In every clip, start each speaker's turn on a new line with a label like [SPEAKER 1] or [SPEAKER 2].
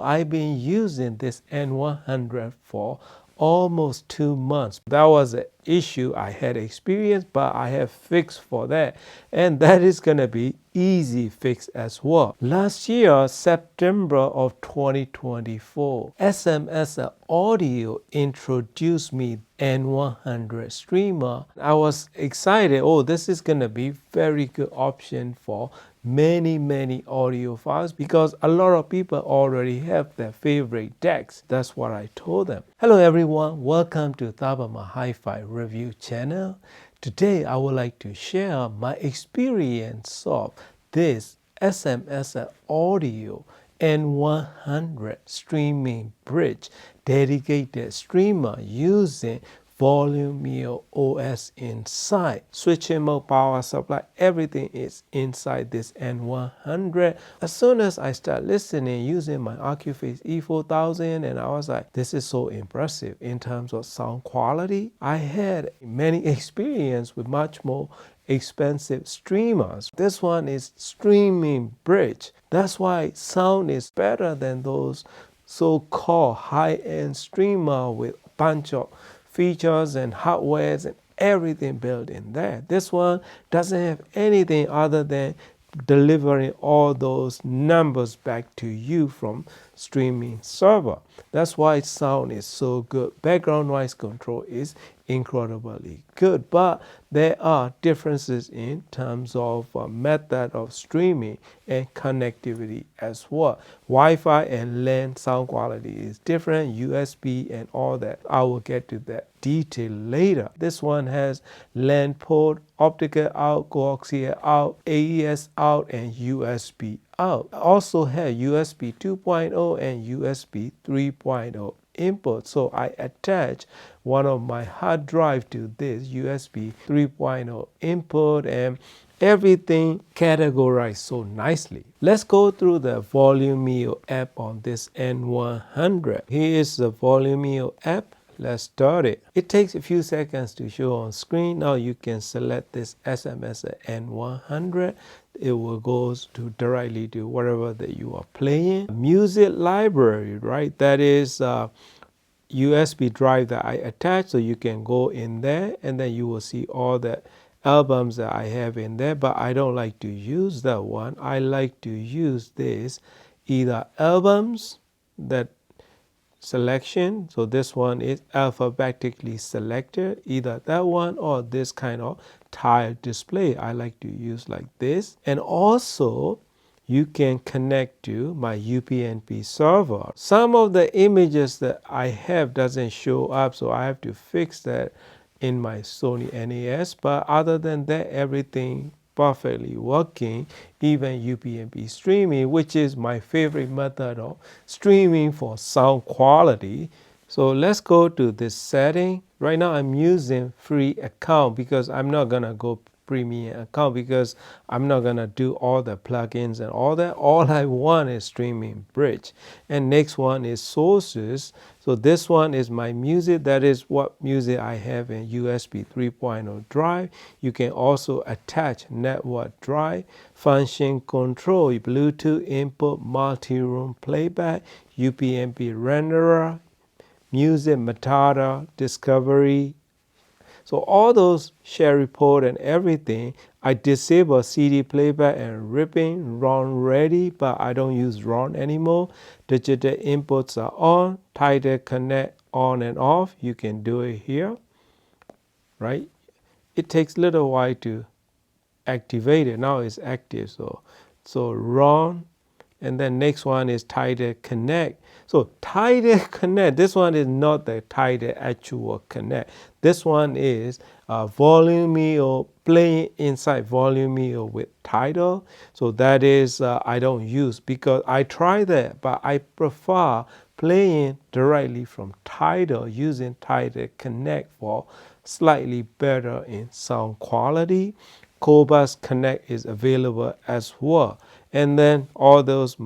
[SPEAKER 1] I've been using this N100 for almost 2 months. That was an issue I had experienced, but I have fixed for that. And that is going to be easy fix as well. Last year, September of 2024, SMS Audio introduced me N100 streamer. I was excited. Oh, this is going to be very good option for many audiophiles because a lot of people already have their favorite decks. That's what I told them. Hello everyone, welcome to Thabama Hi-Fi review channel. Today I would like to share my experience of this SMS Audio N100 streaming bridge dedicated streamer using Volumio OS inside. Switching mode, power supply, everything is inside this N100. As soon as I start listening using my Ocuface E4000, and I was like, this is so impressive in terms of sound quality. I had many experience with much more expensive streamers. This one is streaming bridge. That's why sound is better than those so-called high-end streamer with a bunch of features and hardwares and everything built in there. This one doesn't have anything other than delivering all those numbers back to you from streaming server. That's why sound is so good. Background noise control is incredibly good, but there are differences in terms of method of streaming and connectivity as well. Wi-Fi and LAN sound quality is different, USB and all that. I will get to that detail later. This one has LAN port, optical out, coaxial out, AES out, and USB out. I also have USB 2.0 and USB 3.0 input. So I attach one of my hard drive to this USB 3.0 input and everything categorized so nicely. Let's go through the Volumio app on this N100. Here is the Volumio app. Let's start it. It takes a few seconds to show on screen. Now you can select this SMS N100. It will go to directly to whatever that you are playing. Music library, right? That is USB drive that I attached, so you can go in there and then you will see all the albums that I have in there, but I don't like to use that one. I like to use this either albums that selection, so this one is alphabetically selected, either that one or this kind of tile display. I like to use like this. And also you can connect to my UPnP server. Some of the images that I have doesn't show up, so I have to fix that in my Sony NAS, but other than that everything perfectly working, even UPnP streaming, which is my favorite method of streaming for sound quality. So let's go to this setting. Right now I'm using free account because I'm not gonna go premium account because I'm not gonna do all the plugins and all that. All I want is streaming bridge. And next one is sources. So this one is my music. That is what music I have in USB 3.0 drive. You can also attach network drive, function control, Bluetooth input, multi-room playback, UPnP renderer, music metadata, discovery. So all those share report and everything, I disable CD playback and ripping, ROM ready, but I don't use ROM anymore. Digital inputs are on, Tidal Connect on and off. You can do it here, right? It takes a little while to activate it. Now it's active, so ROM. And then next one is Tidal Connect. So Tidal Connect, this one is not the Tidal actual Connect. This one is Volumio, playing inside Volumio with Tidal. So that is I don't use because I try that, but I prefer playing directly from Tidal, using Tidal Connect for slightly better in sound quality. Cobas Connect is available as well. And then all those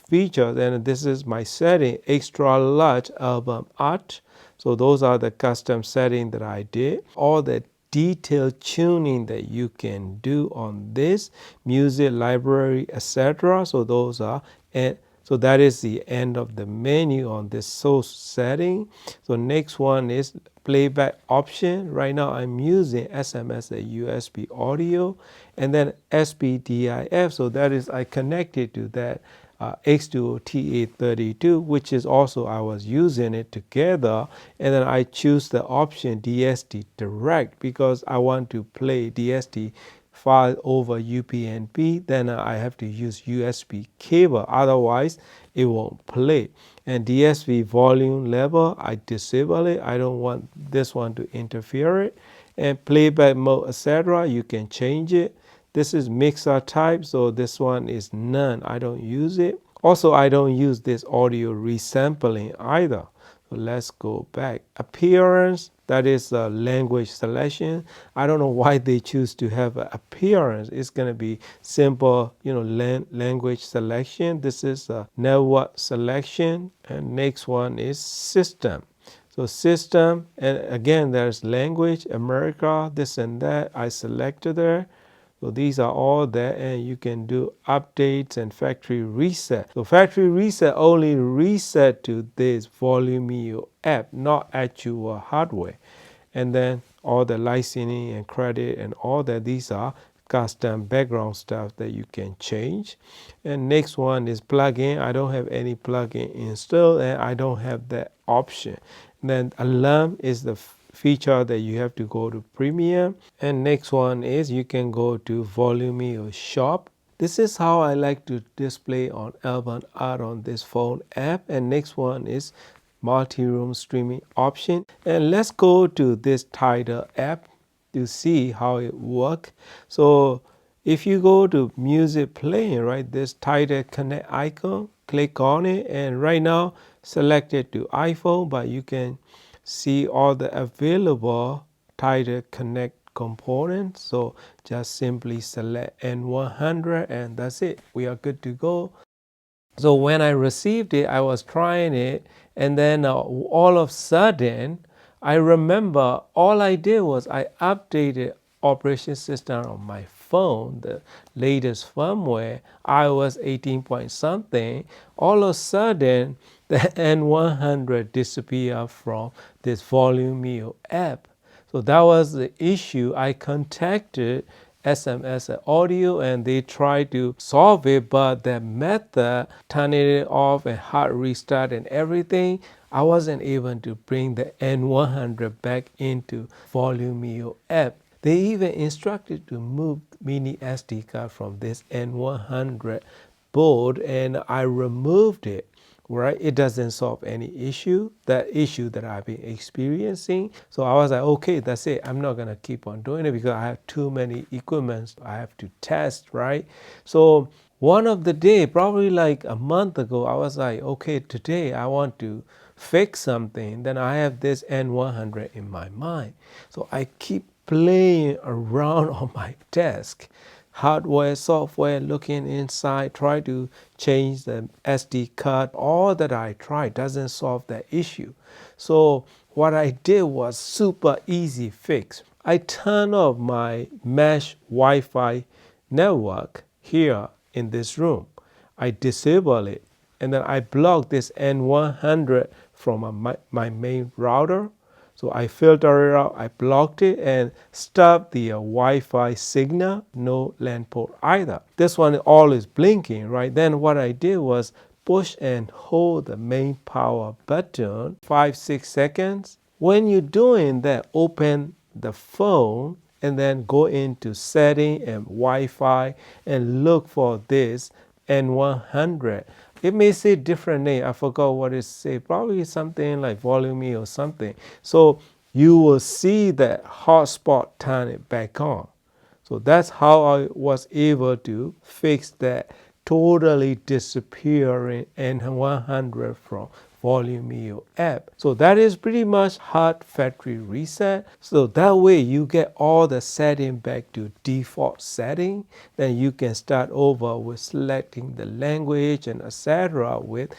[SPEAKER 1] features, and this is my setting, extra large album art. So those are the custom settings that I did. All the detailed tuning that you can do on this music library, etc. So those are, and So that is the end of the menu on this source setting. So next one is playback option. Right now I'm using SMS a USB audio, and then SPDIF. So that is I connected to that X2O TA32, which is also I was using it together, and then I choose the option DSD direct because I want to play DSD file over UPnP. Then I have to use USB cable, otherwise it won't play. And DSV volume level, I disable it. I don't want this one to interfere it. And playback mode, etc., you can change it. This is mixer type, so this one is none. I don't use it. Also, I don't use this audio resampling either. So let's go back. Appearance, that is a language selection. I don't know why they choose to have an appearance. It's going to be simple, language selection. This is a network selection. And next one is system. So system, and again, there's language, America, this and that. I selected there. So these are all there, and you can do updates and factory reset. So factory reset only reset to this Volumio app, not actual hardware. And then all the licensing and credit and all that, these are custom background stuff that you can change. And next one is plugin. I don't have any plugin installed, and I don't have that option. And then alarm is the feature that you have to go to premium. And next one is you can go to Volumio shop. This is how I like to display on Urban Art on this phone app. And next one is multi-room streaming option. And let's go to this Tidal app to see how it works. So if you go to music playing, right, this Tidal Connect icon, click on it, and right now select it to iPhone, but you can see all the available Tidal Connect components. So just simply select N100 and that's it. We are good to go. So when I received it, I was trying it, and then all of a sudden, I remember all I did was I updated operation system on my phone, the latest firmware, iOS 18 point something. All of a sudden, the N100 disappeared from this Volumio app. So that was the issue. I contacted SMS Audio and they tried to solve it, but the method, turning it off and hard restart and everything, I wasn't able to bring the N100 back into Volumio app. They even instructed to move mini SD card from this N100 board, and I removed it. Right, it doesn't solve any issue, that issue that I've been experiencing. So I was like, okay, that's it. I'm not gonna keep on doing it because I have too many equipments I have to test, right? So one of the day, probably like a month ago, I was like, okay, today I want to fix something. Then I have this N100 in my mind. So I keep playing around on my desk, hardware, software, looking inside, try to change the SD card. All that I tried doesn't solve that issue. So what I did was super easy fix. I turned off my mesh Wi-Fi network here in this room. I disable it, and then I block this N100 from my main router. So I filtered it out, I blocked it and stopped the Wi-Fi signal, no LAN port either. This one all is blinking, right? Then what I did was push and hold the main power button 5-6 seconds. When you're doing that, open the phone and then go into setting and Wi-Fi and look for this N100. It may say different name. I forgot what it say. Probably something like Volumio or something. So you will see that hotspot turn it back on. So that's how I was able to fix that totally disappearing N100 from Volumio app. So that is pretty much hard factory reset. So that way you get all the setting back to default setting. Then you can start over with selecting the language and etc. with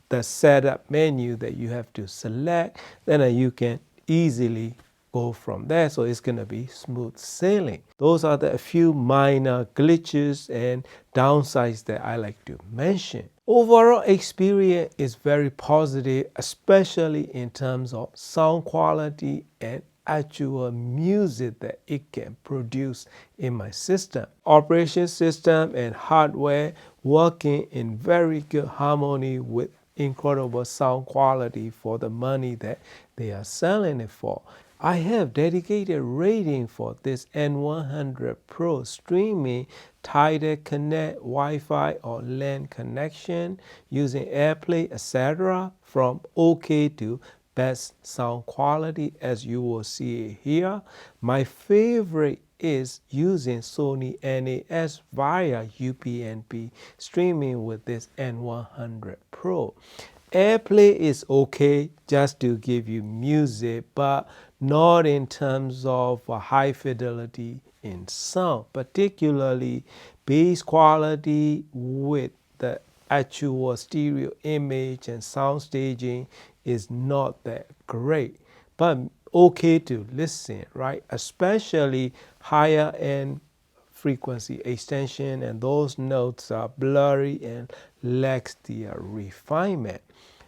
[SPEAKER 1] the setup menu that you have to select. Then you can easily go from there. So it's going to be smooth sailing. Those are the few minor glitches and downsides that I like to mention. Overall experience is very positive, especially in terms of sound quality and actual music that it can produce in my system. Operation system and hardware working in very good harmony with incredible sound quality for the money that they are selling it for. I have dedicated rating for this N100 Pro streaming Tidal Connect Wi-Fi or LAN connection using AirPlay, etc. from OK to best sound quality, as you will see it here. My favorite is using Sony NAS via UPnP streaming with this N100 Pro. AirPlay is okay just to give you music, but not in terms of high fidelity in sound, particularly bass quality with the actual stereo image and sound staging is not that great, but okay to listen, right? Especially higher end frequency extension, and those notes are blurry and lacks the refinement.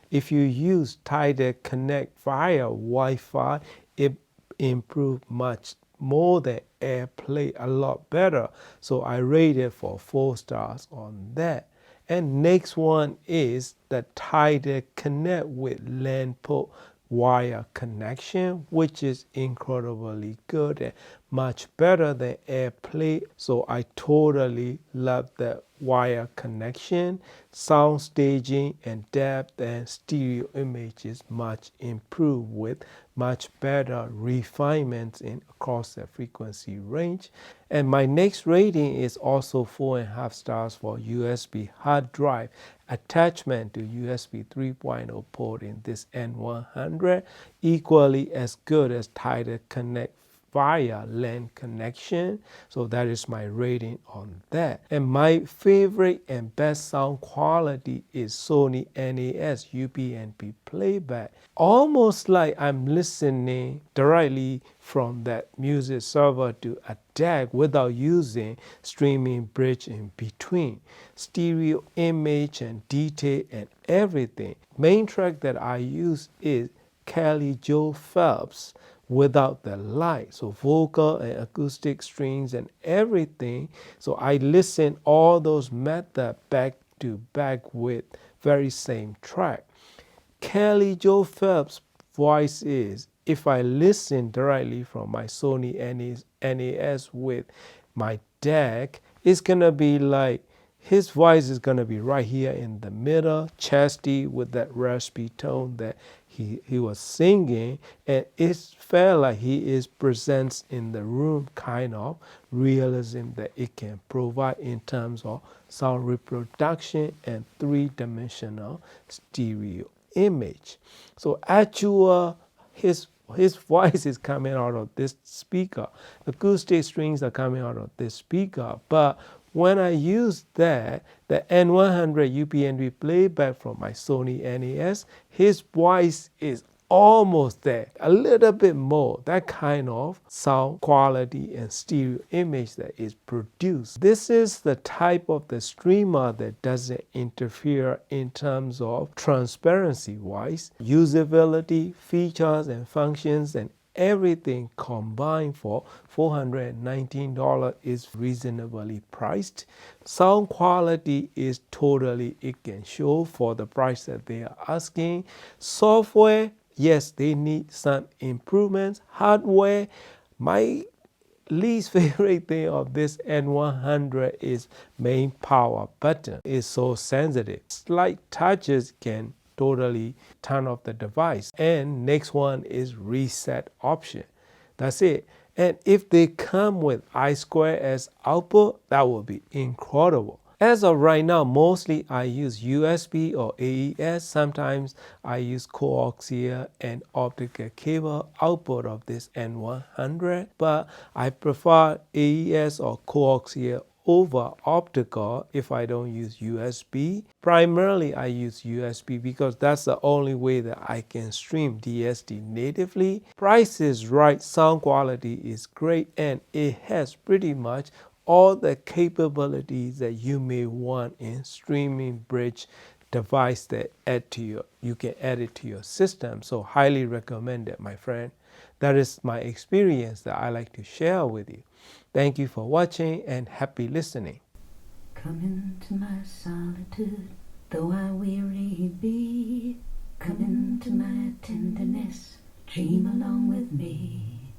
[SPEAKER 1] If you use Tidal Connect via Wi-Fi, it improves much more than AirPlay, a lot better. So I rate it for 4 stars on that. And next one is the Tidal Connect with LAN port wire connection, which is incredibly good and much better than AirPlay. So I totally love the wire connection. Sound staging and depth and stereo images much improved with much better refinements in across the frequency range. And my next rating is also 4.5 stars for USB hard drive attachment to USB 3.0 port in this N100, equally as good as Tidal Connect via LAN connection. So that is my rating on that. And my favorite and best sound quality is Sony NAS UPnP playback. Almost like I'm listening directly from that music server to a DAC without using streaming bridge in between. Stereo image and detail and everything. Main track that I use is Kelly Joe Phelps without the light, so vocal and acoustic strings and everything. So I listen all those methods back to back with very same track. Kelly Joe Phelps' voice is, if I listen directly from my Sony NAS with my DAC, it's gonna be like his voice is gonna be right here in the middle, chesty with that raspy tone that he was singing, and it felt like he is presents in the room kind of realism that it can provide in terms of sound reproduction and three-dimensional stereo image. So actual his voice is coming out of this speaker. Acoustic strings are coming out of this speaker. But when I use that, the N100 UPnP playback from my Sony NAS, his voice is almost there, a little bit more, that kind of sound quality and stereo image that is produced. This is the type of the streamer that doesn't interfere in terms of transparency wise, usability, features and functions, and everything combined for $419 is reasonably priced. Sound quality is totally it can show for the price that they are asking. Software, yes, they need some improvements. Hardware, my least favorite thing of this N100 is main power button. It's so sensitive. Slight touches can totally turn off the device. And next one is reset option. That's it. And if they come with I2S output, that would be incredible. As of right now, mostly I use USB or AES. Sometimes I use coaxial and optical cable output of this N100, but I prefer AES or coaxial over optical if I don't use USB. Primarily I use USB because that's the only way that I can stream DSD natively. Price is right, sound quality is great, and it has pretty much all the capabilities that you may want in streaming bridge device that you can add it to your system. So highly recommend it, my friend. That is my experience that I like to share with you. Thank you for watching and happy listening.
[SPEAKER 2] Come into my solitude, though I weary be. Come into my tenderness, dream along with me.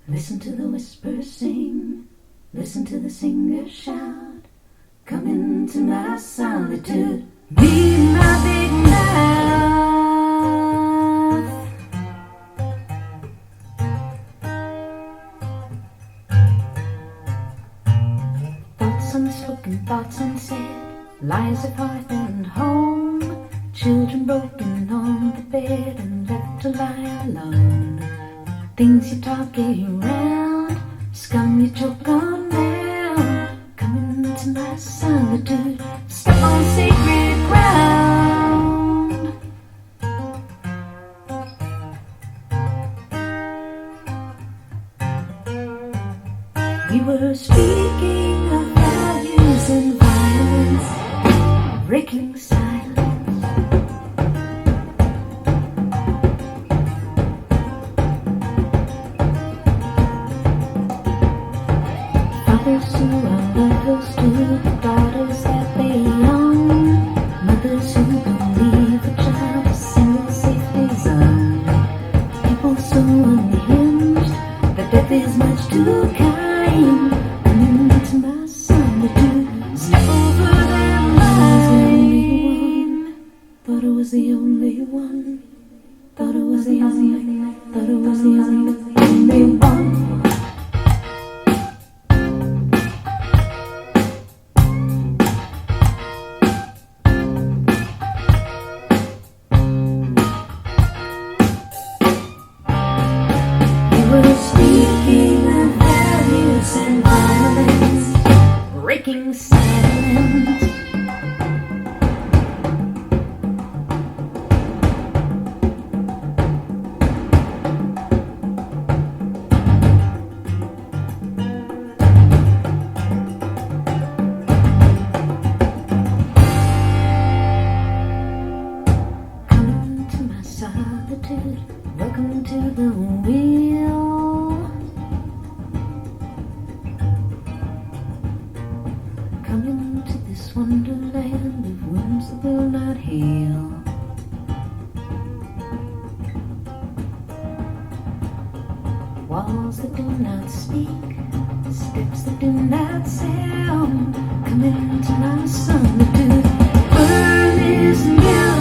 [SPEAKER 2] Listen to the whispers sing, listen to the singer shout. Come into my solitude, be my big mouth. Thoughts unspoken, thoughts unsaid, lies of hearth and home. Children broken on the bed and left to lie alone. Things you talk around, scum you choke on down. Come into my solitude, step on sacred ground. We were speaking of values and violence, breaking silence. Fathers who are lovers to the daughters that they own. Mothers who believe a child is single safety zone. People so unhinged that death is much too kind. Come into my solitude, step over their line. Thought it was the only one. Thought it was the only one. Thought it was the only one. Speaking of values and violence, breaking silence. Come to my solitude, welcome to the wheel. Come into this wonderland of wounds that will not heal. Walls that do not speak, steps that do not sound. Come into my solitude, burn this mirror.